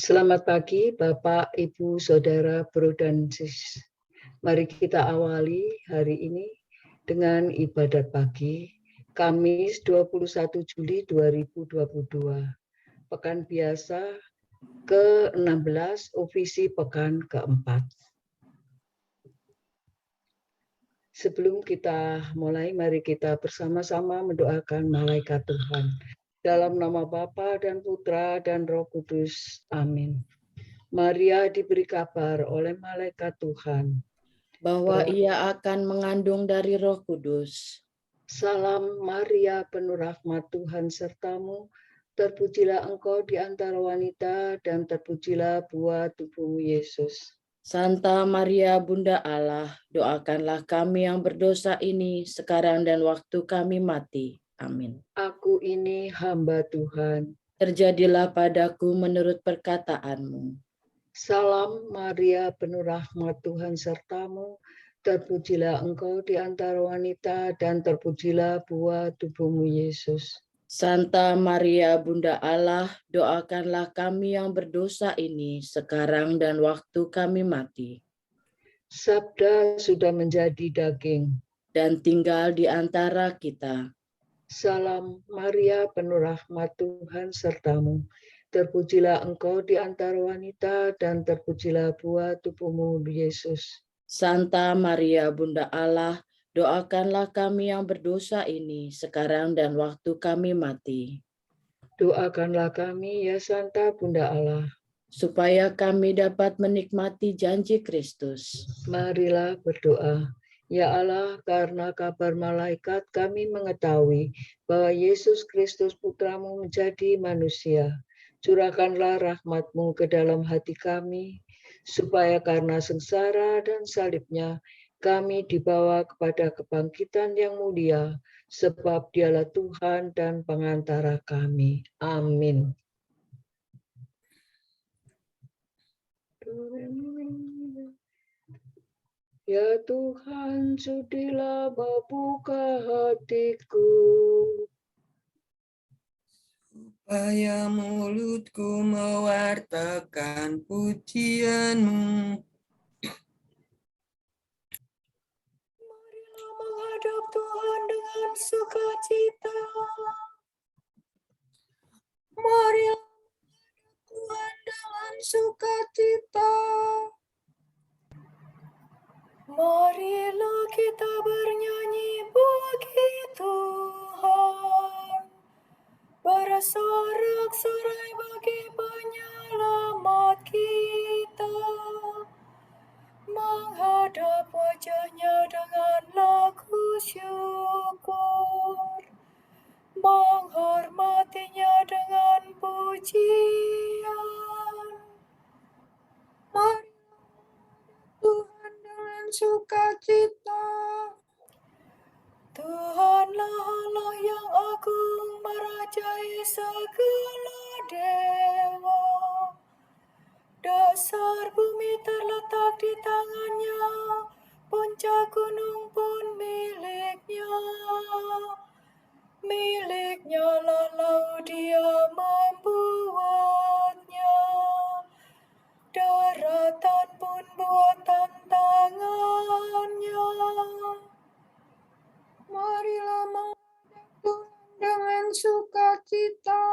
Selamat pagi Bapak, Ibu, Saudara, Bro, dan Sis. Mari kita awali hari ini dengan ibadat pagi, Kamis 21 Juli 2022. Pekan biasa ke-16, ofisi pekan ke-4. Sebelum kita mulai, mari kita bersama-sama mendoakan malaikat Tuhan. Dalam nama Bapa dan Putra dan Roh Kudus. Amin. Maria diberi kabar oleh malaikat Tuhan bahwa ia akan mengandung dari Roh Kudus. Salam Maria, penuh rahmat Tuhan sertamu, terpujilah engkau di antara wanita dan terpujilah buah tubuhmu Yesus. Santa Maria Bunda Allah, doakanlah kami yang berdosa ini sekarang dan waktu kami mati. Amin. Aku ini hamba Tuhan. Terjadilah padaku menurut perkataanmu. Salam Maria, penuh rahmat Tuhan sertamu, terpujilah engkau di antara wanita dan terpujilah buah tubuhmu Yesus. Santa Maria Bunda Allah, doakanlah kami yang berdosa ini sekarang dan waktu kami mati. Sabda sudah menjadi daging dan tinggal di antara kita. Salam Maria, penuh rahmat Tuhan sertamu. Terpujilah engkau di antara wanita dan terpujilah buah tubuhmu Yesus. Santa Maria Bunda Allah, doakanlah kami yang berdosa ini sekarang dan waktu kami mati. Doakanlah kami ya Santa Bunda Allah, supaya kami dapat menikmati janji Kristus. Marilah berdoa. Ya Allah, karena kabar malaikat kami mengetahui bahwa Yesus Kristus Putramu menjadi manusia. Curahkanlah rahmat-Mu ke dalam hati kami, supaya karena sengsara dan salibnya, kami dibawa kepada kebangkitan yang mulia, sebab Dialah Tuhan dan pengantara kami. Amin. Ya Tuhan, sudilah membuka hatiku, supaya mulutku mewartakan pujian-Mu. Marilah menghadap Tuhan dengan sukacita. Marilah menghadap Tuhan dengan sukacita. Marilah kita bernyanyi bagi Tuhan, bersorak-sorai bagi penyelamat kita, menghadap wajah-Nya dengan lagu syukur, menghormati-Nya dengan pujian. Mari Tuhan dengan sukacita. Tuhanlah Allah yang agung, merajai segala dewa. Dasar bumi terletak di tangan-Nya, puncak gunung pun milik-Nya. Milik-Nya lah laut, Dia membuatnya. Daratan pun buatan tangan-Nya. Marilah menghadap Tuhan dengan sukacita.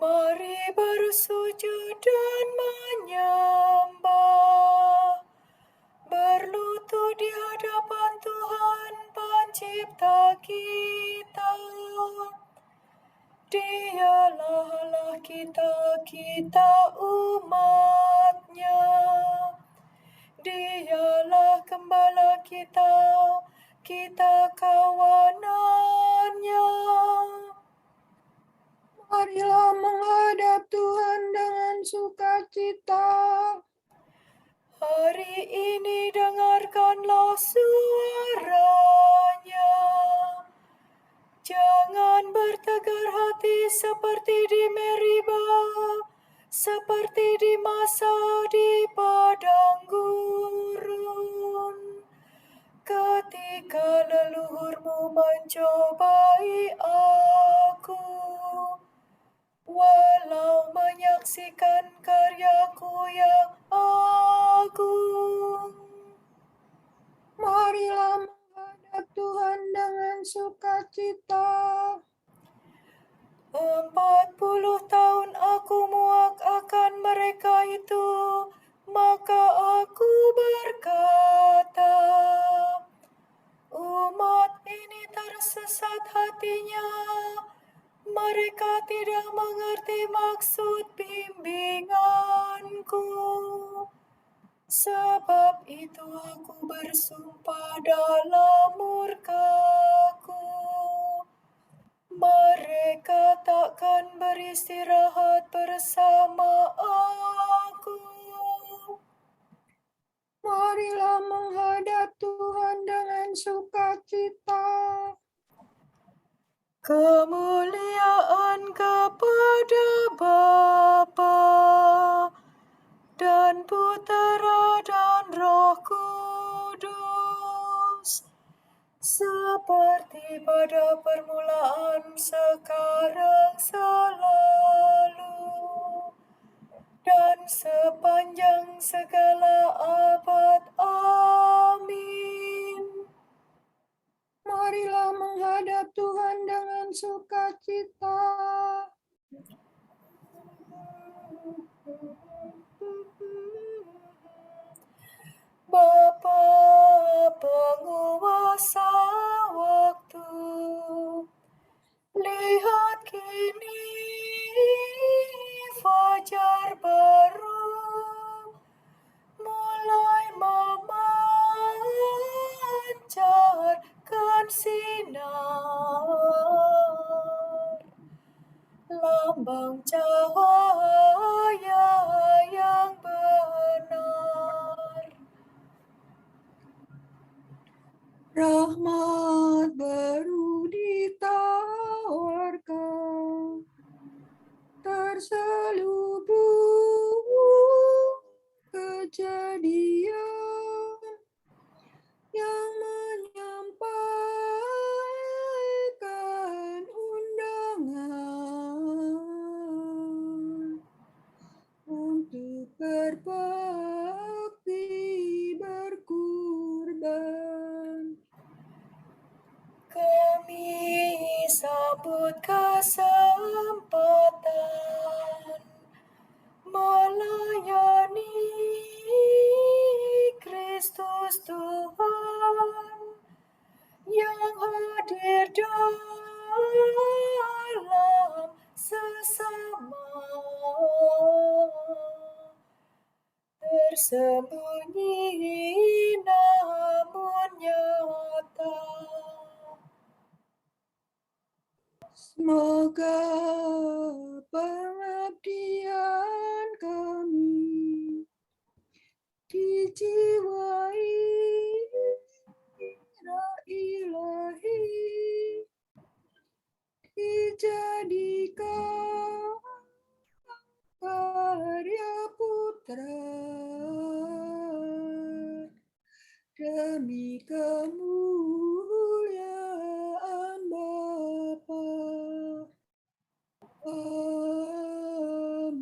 Mari bersujud dan menyembah, berlutut di hadapan Tuhan Pencipta kita. Dialah Allah kita, kita umat-Nya. Dialah Gembala kita, kita kawanan-Nya. Marilah menghadap Tuhan dengan sukacita. Hari ini dengarkanlah suara-Nya. Jangan bertegar hati seperti di Meribah, seperti di masa di padang gurun, ketika leluhurmu mencobai aku. Walau banyak menyaksikan karyaku yang agung. Marilah menghadap Tuhan dengan sukacita. 40 tahun aku muak akan mereka itu, maka aku berkata, umat ini tersesat hatinya, mereka tidak mengerti maksud bimbinganku. Sebab itu aku bersumpah dalam murkaku, mereka takkan beristirahat bersama aku. Marilah menghadap Tuhan dengan sukacita. Kemuliaan kepada Bapa dan Putera dan Roh Kudus, seperti pada permulaan, sekarang, selalu, dan sepanjang segala abad. Amin. Marilah menghadap Tuhan dengan sukacita. Bapa penguasa waktu, lihat kini fajar baru mulai memancarkan sinar, lambang cahaya yang benar. Rahmat baru ditawarkan, terselubung kejadian yang menyampaikan undangan untuk berbakti berkurban. Kami sambut kesempatan melayani Kristus Tuhan yang hadir dalam sesama, tersembunyi namun nyata. Semoga pengabdian kami dijiwai roh ilahi, dijadikan karya putra demi kemuliaan Bapa. Amin.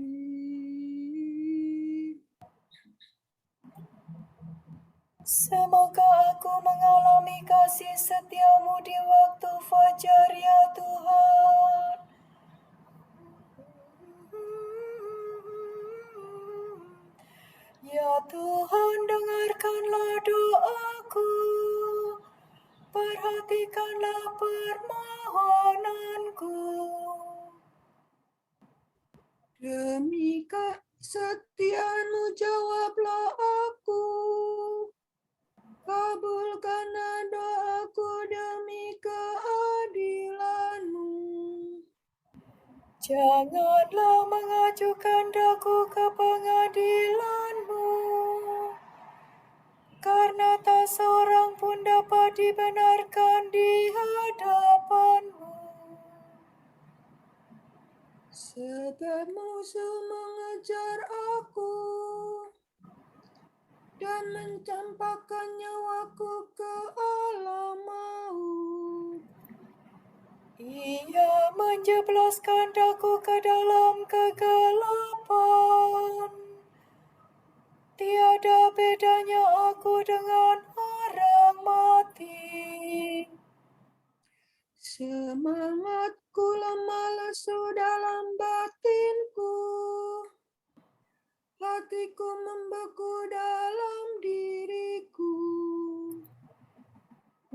Semoga aku mengalami kasih setiamu di waktu fajar, ya Tuhan. Ya Tuhan, dengarkanlah doaku, perhatikanlah permohonanku. Demi kesetiaanmu jawablah aku, kabulkanlah doaku demi keadilanmu. Janganlah mengajukan daku ke pengadilanmu, karena tak seorang pun dapat dibenarkan di hadapanmu. Sebab musuh mengejar aku dan mencampakkan nyawaku ke alam maut. Ia menjeblaskan daku ke dalam kegelapan. Tiada bedanya aku dengan orang mati. Semangatku lemah lesu dalam batinku. Hatiku membeku dalam diriku.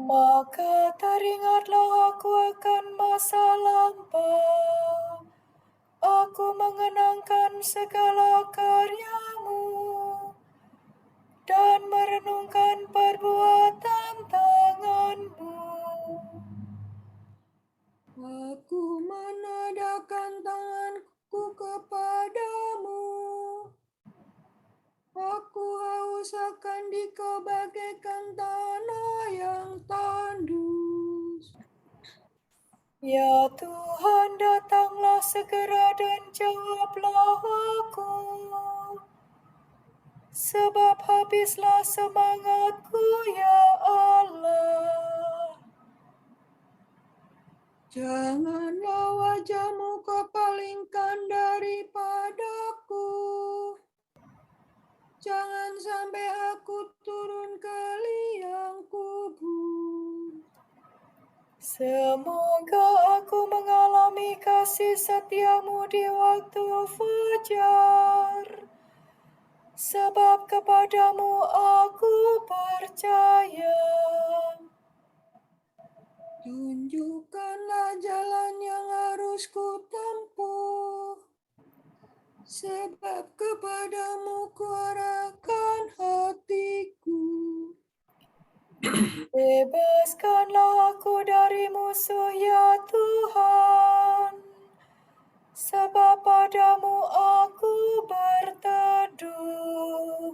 Maka teringatlah aku akan masa lampau. Aku mengenangkan segala karyamu dan merenungkan perbuatan tanganmu. Aku menadahkan tanganku kepadamu. Aku haus akan Dikau bagaikan tanah yang tandus. Ya Tuhan, datanglah segera dan jawablah aku, sebab habislah semangatku, ya Allah. Janganlah wajahmu Kau palingkan daripadaku. Jangan sampai aku turun ke liang kubur. Semoga aku mengalami kasih setiamu di waktu fajar, sebab kepadamu aku percaya. Tunjukkanlah jalan yang harus ku tempuh, sebab kepadamu kuarahkan hatiku. Bebaskanlah aku dari musuh, ya Tuhan, sebab padamu aku berteduh.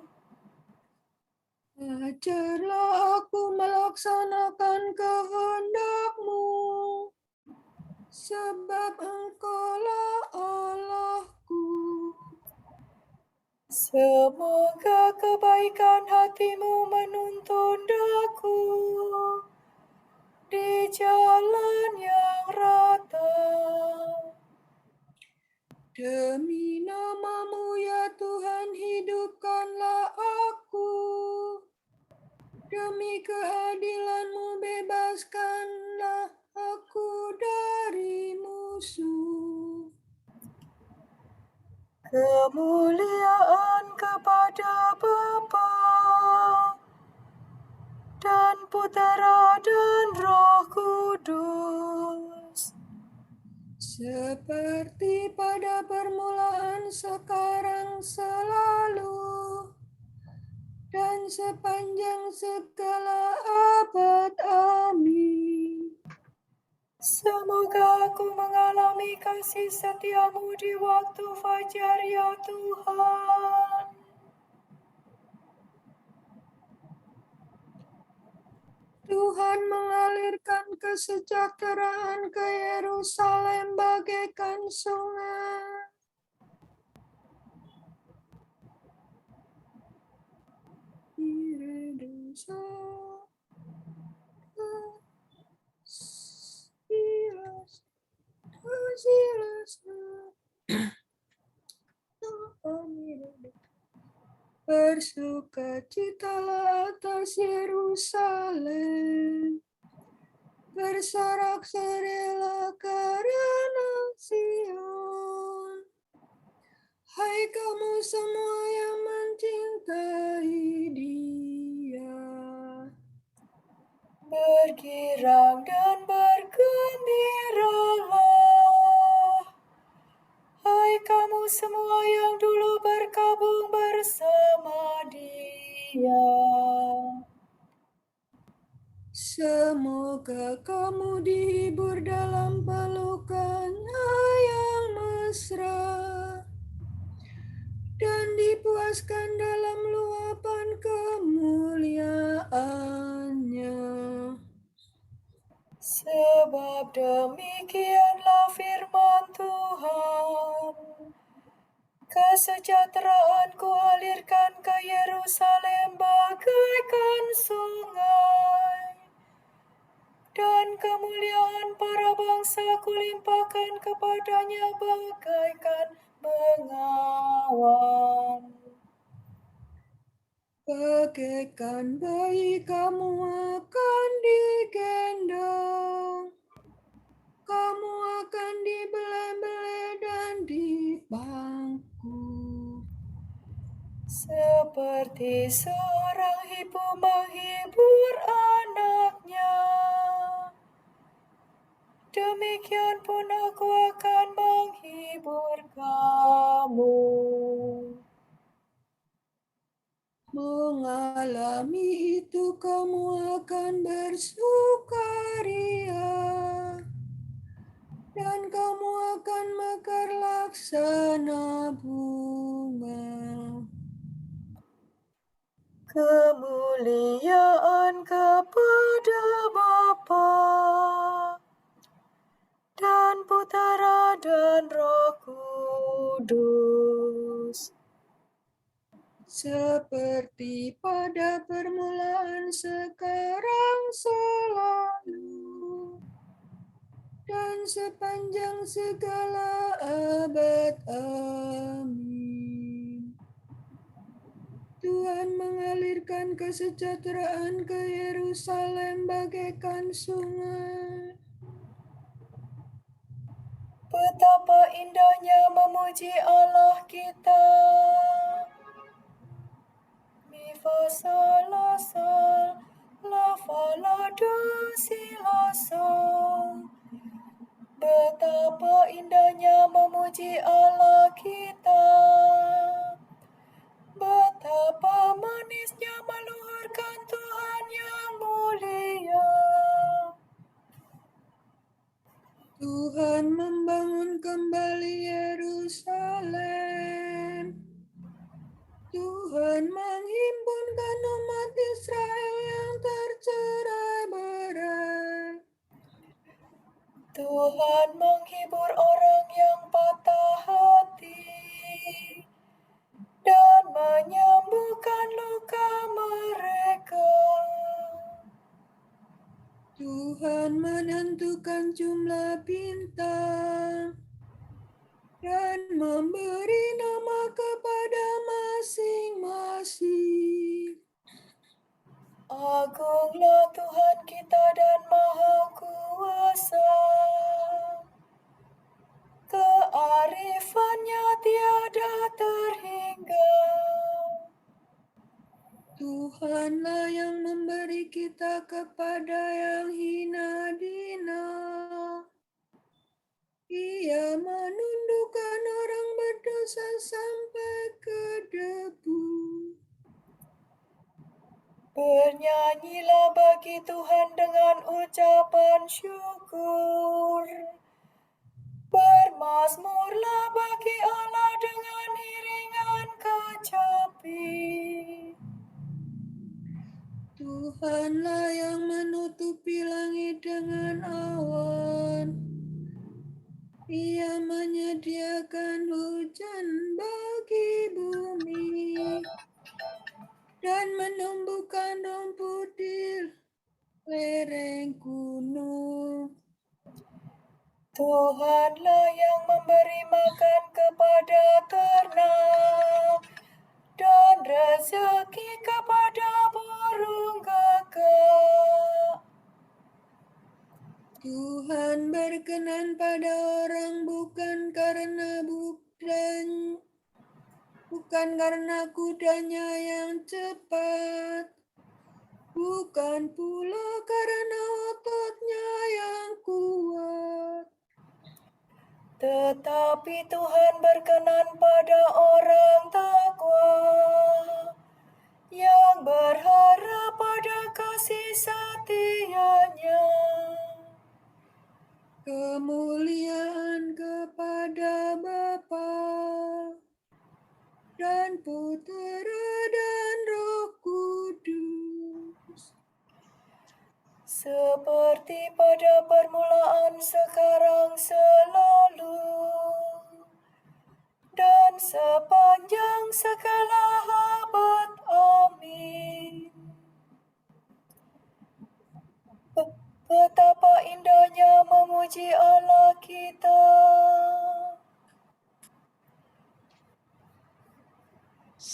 Ajarlah aku melaksanakan kehendak-Mu, sebab Engkaulah Allahku. Semoga kebaikan hatimu menuntun daku di jalan yang rata. Demi nama-Mu ya Tuhan, hidupkanlah aku. Demi keadilan-Mu bebaskanlah aku dari musuh. Kemuliaan kepada Bapa dan Putera dan Roh Kudus, Seperti pada permulaan, sekarang, selalu, dan sepanjang segala abad. Amin. semoga aku mengalami kasih setiamu di waktu fajar, ya Tuhan. Tuhan mengalirkan kesejahteraan ke Yerusalem bagaikan sungai. Bersukacitalah atas Yerusalem, bersorak-sorilah karena Sion. Hai kamu semua yang mencintai Dia, Bergirang dan bergembiralah, hai kamu semua yang dulu berkabung bersama Dia. semoga kamu dihibur dalam pelukannya yang mesra, dan dipuaskan dalam luapan kemuliaannya. Sebab demikianlah firman Tuhan, kesejahteraan kualirkan ke Yerusalem bagaikan sungai, dan kemuliaan para bangsa kulimpahkan kepadanya bagaikan bengawan. Bagaikan bayi kamu akan digendong, kamu akan dibelai-belai dan dibangku. Seperti seorang ibu menghibur anaknya, demikian pun aku akan menghibur kamu. Mengalami itu kamu akan bersukaria, dan kamu akan mekar laksana bunga. Kemuliaan kepada Bapa dan Putera dan Roh Kudus. Seperti pada permulaan, sekarang, selalu, dan sepanjang segala abad. Amin. Tuhan mengalirkan kesejahteraan ke Yerusalem bagaikan sungai. Betapa indahnya memuji Allah kita. Mi fa sol la sol, la fa la do si la sol. Betapa indahnya memuji Allah kita. Betapa manisnya meluhurkan Tuhan yang mulia. Tuhan membangun kembali Yerusalem. Tuhan menghimpunkan umat Israel yang tercerai-berai. Tuhan menghibur orang yang patah hati dan menyembuhkan luka mereka. Tuhan menentukan jumlah bintang dan memberi nama kepada masing-masing. Agunglah Tuhan kita dan Maha Kuasa. Kearifannya tiada terhingga. Tuhanlah yang memberi kita kepada yang hina dina. Ia menundukkan orang berdosa sampai ke debu. Bernyanyilah bagi Tuhan dengan ucapan syukur. Bermazmurlah bagi Allah dengan iringan kecapi. Tuhanlah yang menutupi langit dengan awan. Ia menyediakan hujan bagi bumi dan menumbuhkan rumput di lereng gunung. Tuhanlah yang memberi makan kepada ternak dan rezeki kepada burung gagak. Tuhan berkenan pada orang bukan karena kudanya yang cepat, bukan pula karena ototnya yang kuat. Tetapi Tuhan berkenan pada orang takwa yang berharap pada kasih setia-Nya. Kemuliaan kepada Bapa dan Putera dan Roh Kudus. Seperti pada permulaan, sekarang, selalu, dan sepanjang segala abad. Amin. Betapa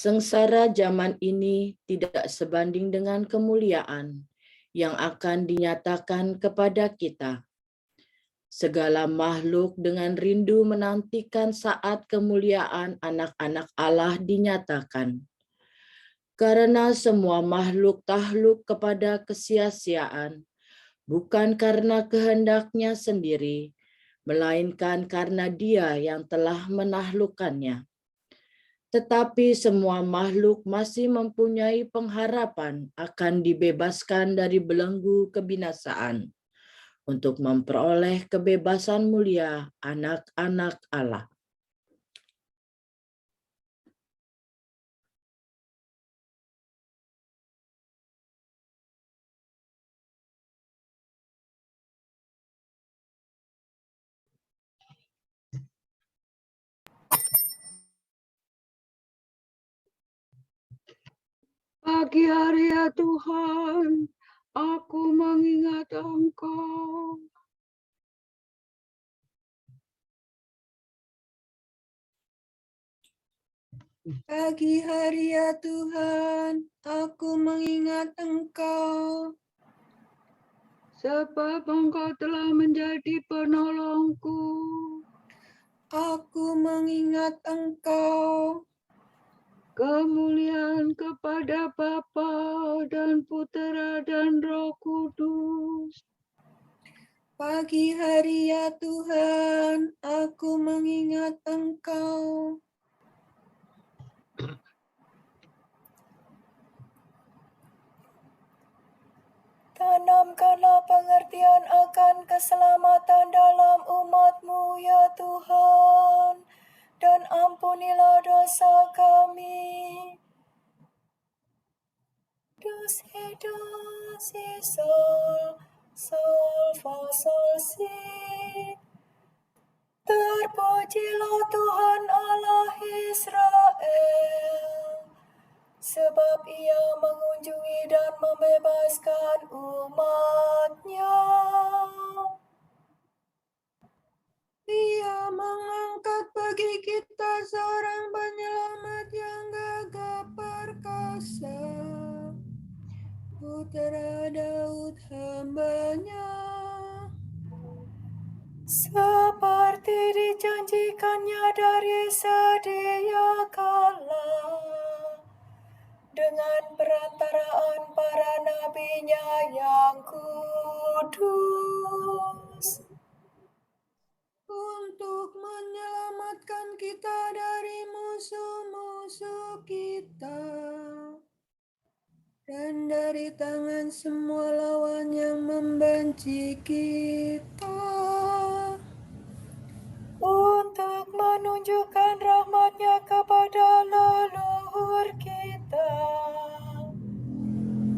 Sengsara zaman ini tidak sebanding dengan kemuliaan yang akan dinyatakan kepada kita. Segala makhluk dengan rindu menantikan saat kemuliaan anak-anak Allah dinyatakan. Karena semua makhluk takluk kepada kesia-siaan, bukan karena kehendaknya sendiri, melainkan karena Dia yang telah menaklukkannya. Tetapi semua makhluk masih mempunyai pengharapan akan dibebaskan dari belenggu kebinasaan untuk memperoleh kebebasan mulia anak-anak Allah. Pagi hari ya Tuhan, aku mengingat Engkau. Pagi hari ya Tuhan, aku mengingat Engkau. Sebab Engkau telah menjadi penolongku. Aku mengingat Engkau. Kemuliaan kepada Bapa dan Putera dan Roh Kudus. Pagi hari ya Tuhan, aku mengingat Engkau. Tanamkanlah pengertian akan keselamatan dalam umat-Mu ya Tuhan, dan ampunilah dosa kami. Do, si, sol, sol, fa, sol, si. Terpujilah Tuhan Allah Israel, sebab Ia mengunjungi dan membebaskan umat-Nya. Ia mengangkat bagi kita seorang penyelamat yang gagah perkasa, Putera Daud hamba-Nya. Seperti dijanjikannya dari sedia kala, dengan perantaraan para nabi-Nya yang kudus, Untuk menyelamatkan kita dari musuh-musuh kita dan dari tangan semua lawan yang membenci kita, untuk menunjukkan rahmat-Nya kepada leluhur kita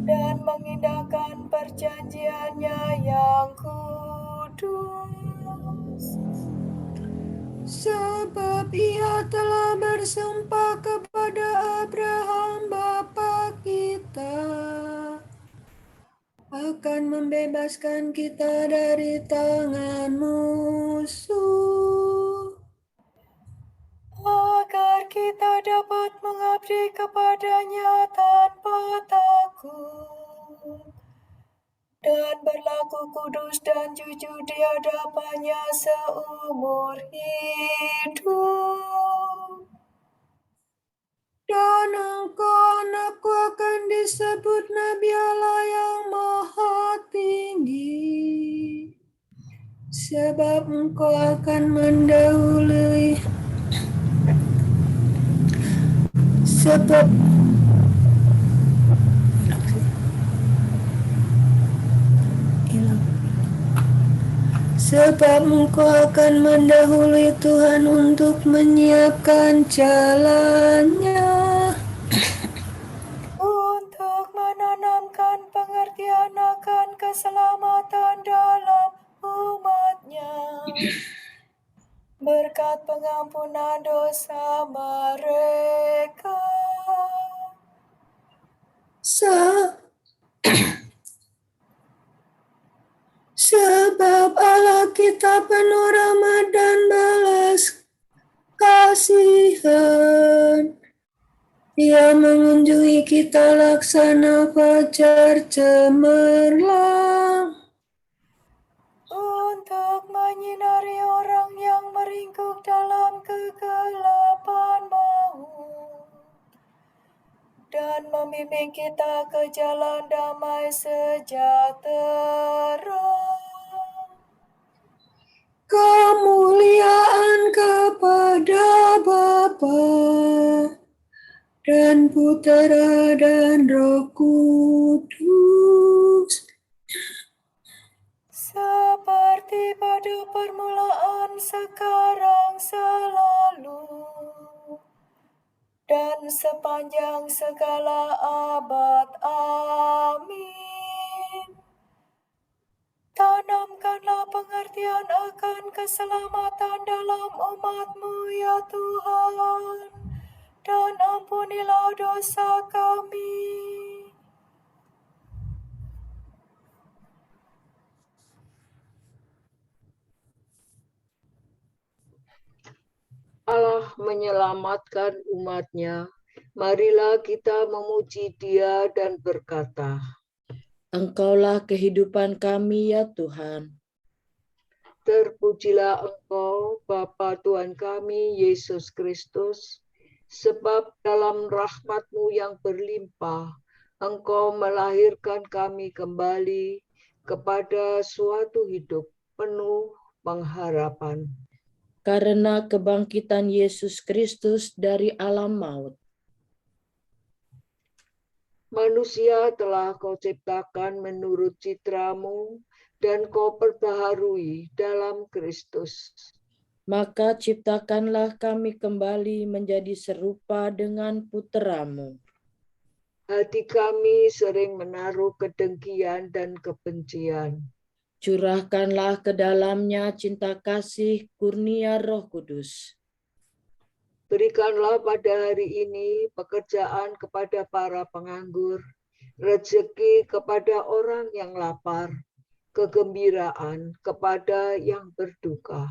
dan mengindahkan perjanjian-Nya yang kudus. sebab Ia telah bersumpah kepada Abraham bapa kita akan membebaskan kita dari tangan musuh, agar kita dapat mengabdi kepada-Nya tanpa takut dan berlaku kudus dan jujur di hadapan-Nya seumur hidup. dan engkau anakku akan disebut Nabi Allah yang Maha Tinggi, sebab engkau akan mendahului sebab engkau akan mendahului Tuhan untuk menyiapkan jalannya, Untuk menanamkan pengertian akan keselamatan dalam umat-Nya, berkat pengampunan dosa mereka. Sebab Allah kita penuh rahmat dan belas kasihan, Ia mengunjungi kita laksana fajar cemerlang. Untuk menyinari orang yang meringkuk dalam kegelapan maut, dan membimbing kita ke jalan damai sejahtera. Kemuliaan kepada Bapa dan Putera dan Roh Kudus, Seperti pada permulaan, sekarang, selalu, dan sepanjang segala abad. Amin. Tanamkanlah pengertian akan keselamatan dalam umat-Mu, ya Tuhan, dan ampunilah dosa kami. Allah menyelamatkan umat-Nya. Marilah kita memuji Dia dan berkata, Engkaulah kehidupan kami, ya Tuhan. terpujilah Engkau, Bapa Tuhan kami, Yesus Kristus, sebab dalam rahmat-Mu yang berlimpah, Engkau melahirkan kami kembali kepada suatu hidup penuh pengharapan. Karena kebangkitan Yesus Kristus dari alam maut, Manusia telah Kau ciptakan menurut citra-Mu, dan Kau perbaharui dalam Kristus. maka ciptakanlah kami kembali menjadi serupa dengan Putra-Mu. Hati kami sering menaruh kedengkian dan kebencian. Curahkanlah ke dalamnya cinta kasih kurnia Roh Kudus. Berikanlah pada hari ini pekerjaan kepada para penganggur, rezeki kepada orang yang lapar, kegembiraan kepada yang berduka.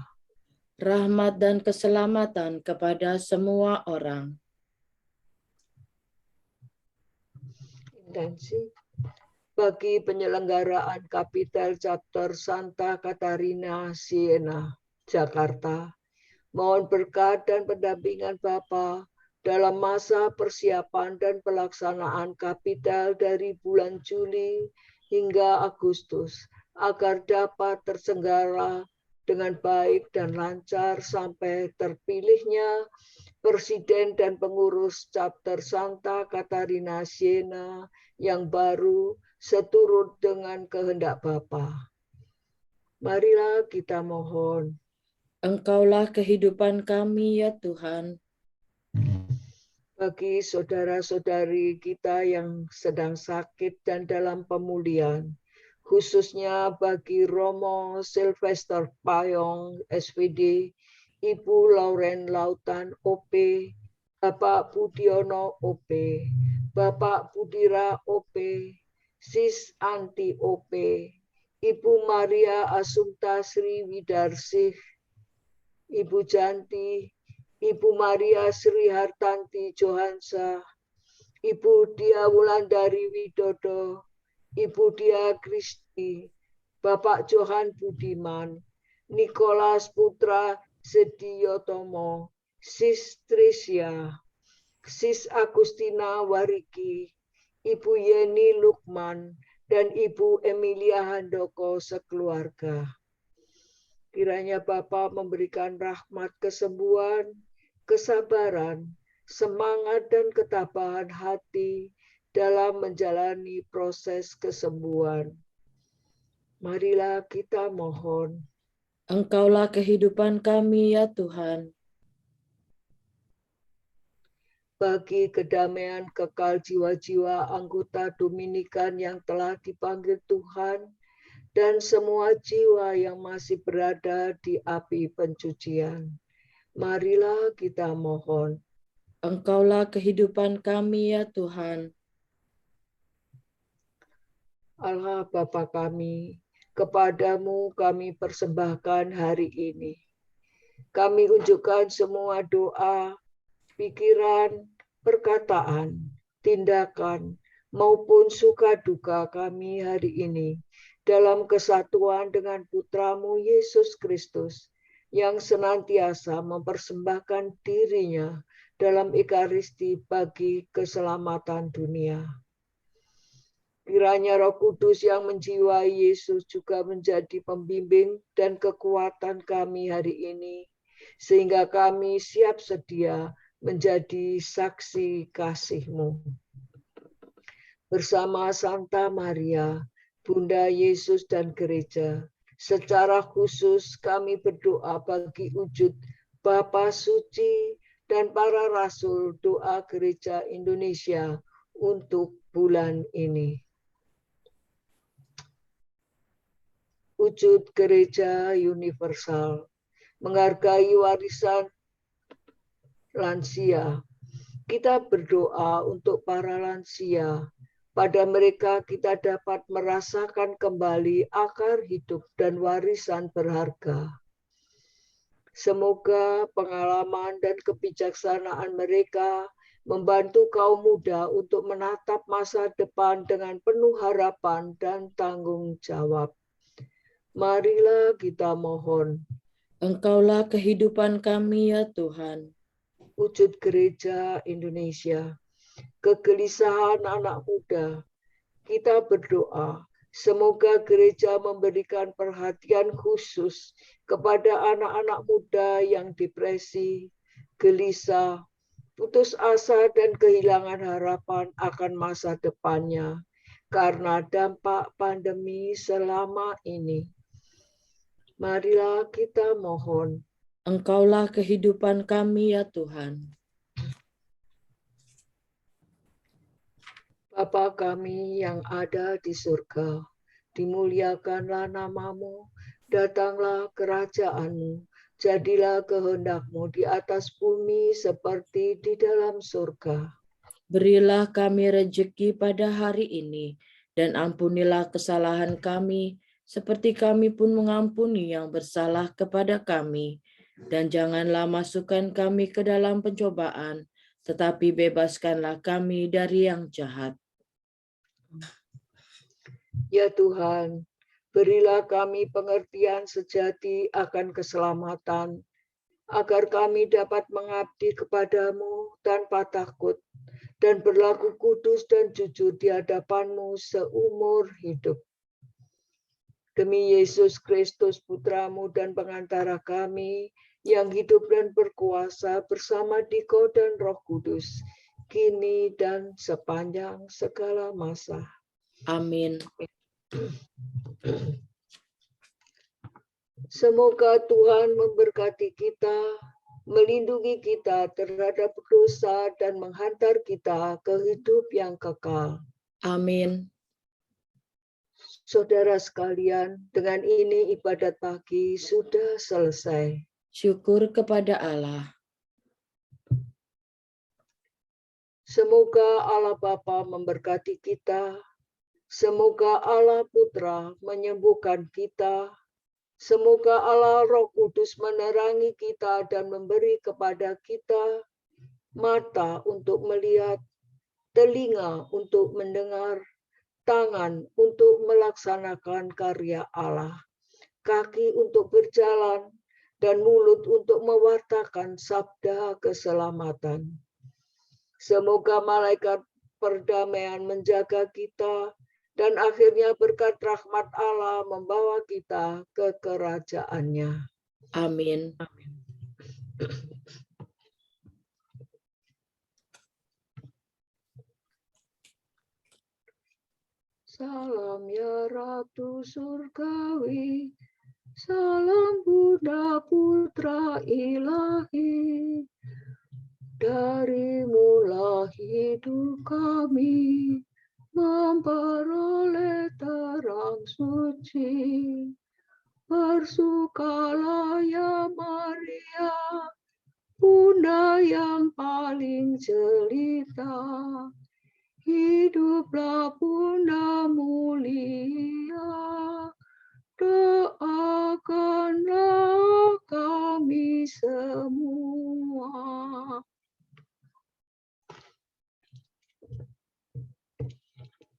Rahmat dan keselamatan kepada semua orang. Intensi bagi penyelenggaraan Kapitel Chapter Santa Catarina Siena, Jakarta. Mohon berkat dan pendampingan Bapa dalam masa persiapan dan pelaksanaan kapitel dari bulan Juli hingga Agustus, agar dapat terselenggara dengan baik dan lancar sampai terpilihnya Presiden dan pengurus Chapter Santa Catarina Siena yang baru seturut dengan kehendak Bapa. Marilah kita mohon. Engkaulah kehidupan kami, ya Tuhan. Bagi saudara-saudari kita yang sedang sakit dan dalam pemulihan, khususnya bagi Romo Sylvester Payong, SVD, Ibu Lauren Lautan, OP, Bapak Budiono, OP, Bapak Budira, OP, Sis Anti, OP, Ibu Maria Assunta Sri Widarsih, Ibu Janti, Ibu Maria Sri Hartanti Johansa, Ibu Dia Wulandari Widodo, Ibu Dia Kristi, Bapak Johan Budiman, Nikolas Putra Sediyotomo, Sis Trisya, Sis Agustina Wariki, Ibu Yeni Lukman, dan Ibu Emilia Handoko sekeluarga. Kiranya Bapa memberikan rahmat kesembuhan, kesabaran, semangat dan ketabahan hati dalam menjalani proses kesembuhan. Marilah kita mohon. Engkaulah kehidupan kami, ya Tuhan. Bagi kedamaian kekal jiwa-jiwa anggota Dominikan yang telah dipanggil Tuhan, dan semua jiwa yang masih berada di api pencucian. Marilah kita mohon. Engkaulah kehidupan kami, ya Tuhan. Allah Bapa kami, kepadamu kami persembahkan hari ini. Kami unjukkan semua doa, pikiran, perkataan, tindakan, maupun suka duka kami hari ini dalam kesatuan dengan Putramu Yesus Kristus yang senantiasa mempersembahkan dirinya dalam Ekaristi bagi keselamatan dunia. Kiranya Roh Kudus yang menjiwai Yesus juga menjadi pembimbing dan kekuatan kami hari ini, sehingga kami siap sedia menjadi saksi kasih-Mu. Bersama Santa Maria, Bunda Yesus dan Gereja, secara khusus kami berdoa bagi wujud Bapa Suci dan para Rasul Doa Gereja Indonesia untuk bulan ini. Wujud Gereja Universal, menghargai warisan lansia. Kita berdoa untuk para lansia. Pada mereka kita dapat merasakan kembali akar hidup dan warisan berharga. Semoga pengalaman dan kebijaksanaan mereka membantu kaum muda untuk menatap masa depan dengan penuh harapan dan tanggung jawab. Marilah kita mohon. Engkaulah kehidupan kami ya Tuhan. Wujud Gereja Indonesia, kegelisahan anak muda, kita berdoa semoga gereja memberikan perhatian khusus kepada anak-anak muda yang depresi, gelisah, putus asa dan kehilangan harapan akan masa depannya karena dampak pandemi selama ini. Marilah kita mohon. Engkaulah kehidupan kami ya Tuhan. Bapa kami yang ada di surga, dimuliakanlah nama-Mu, datanglah kerajaan-Mu, jadilah kehendak-Mu di atas bumi seperti di dalam surga. Berilah kami rejeki pada hari ini, dan ampunilah kesalahan kami, seperti kami pun mengampuni yang bersalah kepada kami. Dan janganlah masukkan kami ke dalam pencobaan, tetapi bebaskanlah kami dari yang jahat. Ya Tuhan, berilah kami pengertian sejati akan keselamatan, agar kami dapat mengabdi kepadamu tanpa takut, dan berlaku kudus dan jujur di hadapan-Mu seumur hidup. Demi Yesus Kristus, Putra-Mu dan pengantara kami, yang hidup dan berkuasa bersama Dikau dan Roh Kudus, kini dan sepanjang segala masa. Amin. Semoga Tuhan memberkati kita, melindungi kita terhadap dosa dan menghantar kita ke hidup yang kekal. Amin. Saudara sekalian, dengan ini ibadat pagi sudah selesai. Syukur kepada Allah. Semoga Allah Bapa memberkati kita. Semoga Allah Putra menyembuhkan kita. Semoga Allah Roh Kudus menerangi kita dan memberi kepada kita mata untuk melihat, telinga untuk mendengar, tangan untuk melaksanakan karya Allah, kaki untuk berjalan, dan mulut untuk mewartakan sabda keselamatan. Semoga malaikat perdamaian menjaga kita, dan akhirnya berkat rahmat Allah membawa kita ke kerajaan-Nya. Amin. Salam ya Ratu Surgawi, salam Bunda Putra Ilahi, darimulah hidup kami, memperoleh terang suci. Bersukalah ya Maria, Bunda yang paling jelita. Hiduplah Bunda mulia.